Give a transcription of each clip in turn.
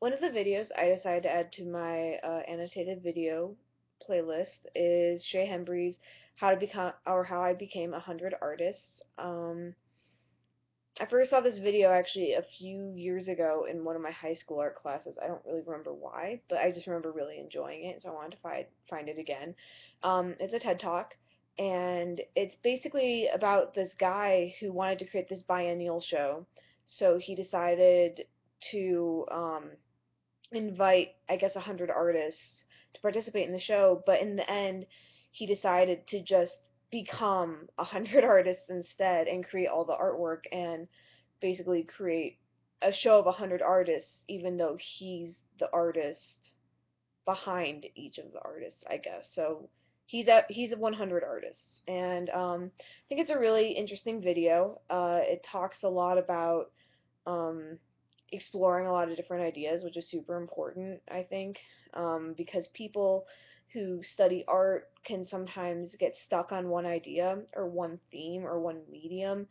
One of the videos I decided to add to my annotated video playlist is Shea Hembrey's How I Became 100 Artists. I first saw this video actually a few years ago in one of my high school art classes. I don't really remember why, but I just remember really enjoying it, so I wanted to find it again. It's a TED Talk, and it's basically about this guy who wanted to create this biennial show. So he decided to invite, I guess, 100 artists to participate in the show, but in the end, he decided to just become 100 artists instead and create all the artwork and basically create a show of 100 artists, even though he's the artist behind each of the artists, I guess. So he's 100 artists, and I think it's a really interesting video. It talks a lot about um, exploring a lot of different ideas, which is super important, I think, because people who study art can sometimes get stuck on one idea or one theme or one medium.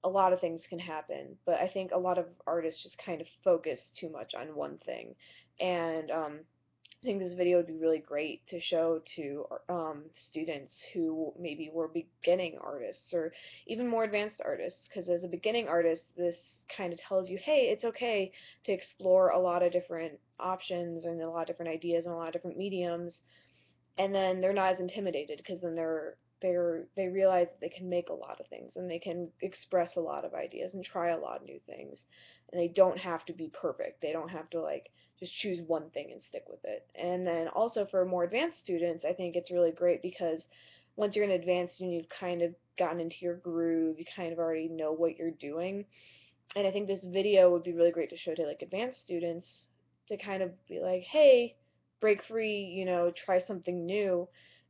A lot of things can happen, but I think a lot of artists just kind of focus too much on one thing. And I think this video would be really great to show to students who maybe were beginning artists or even more advanced artists, because as a beginning artist, this kind of tells you, hey, it's okay to explore a lot of different options and a lot of different ideas and a lot of different mediums, and then they're not as intimidated because then they realize that they can make a lot of things and they can express a lot of ideas and try a lot of new things, and they don't have to be perfect. They don't have to like just choose one thing and stick with it. And then also for more advanced students, I think it's really great because once you're an advanced student, you've kind of gotten into your groove, you kind of already know what you're doing. And I think this video would be really great to show to like advanced students to kind of be like, hey, break free, try something new.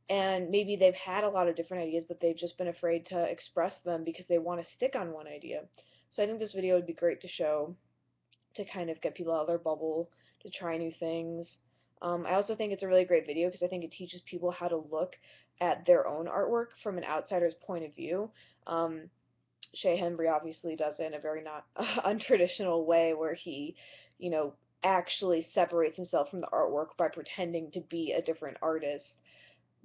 And maybe they've had a lot of different ideas, but they've just been afraid to express them because they want to stick on one idea. So I think this video would be great to show to kind of get people out of their bubble, to try new things. I also think it's a really great video because I think it teaches people how to look at their own artwork from an outsider's point of view. Um, Shea Hembrey obviously does it in a very not untraditional way where he, you know, actually separates himself from the artwork by pretending to be a different artist.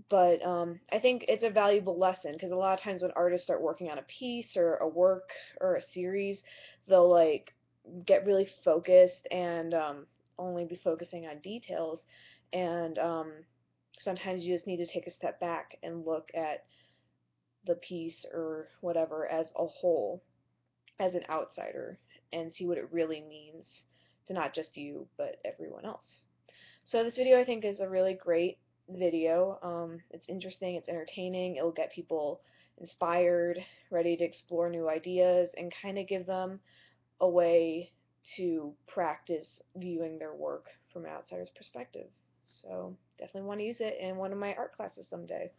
But I think it's a valuable lesson because a lot of times when artists start working on a piece or a work or a series, they'll like get really focused and only be focusing on details. And sometimes you just need to take a step back and look at the piece or whatever as a whole, as an outsider, and see what it really means to not just you, but everyone else. So this video I think is a really great video. It's interesting, it's entertaining, it'll get people inspired, ready to explore new ideas, and kind of give them a way to practice viewing their work from an outsider's perspective. So definitely want to use it in one of my art classes someday.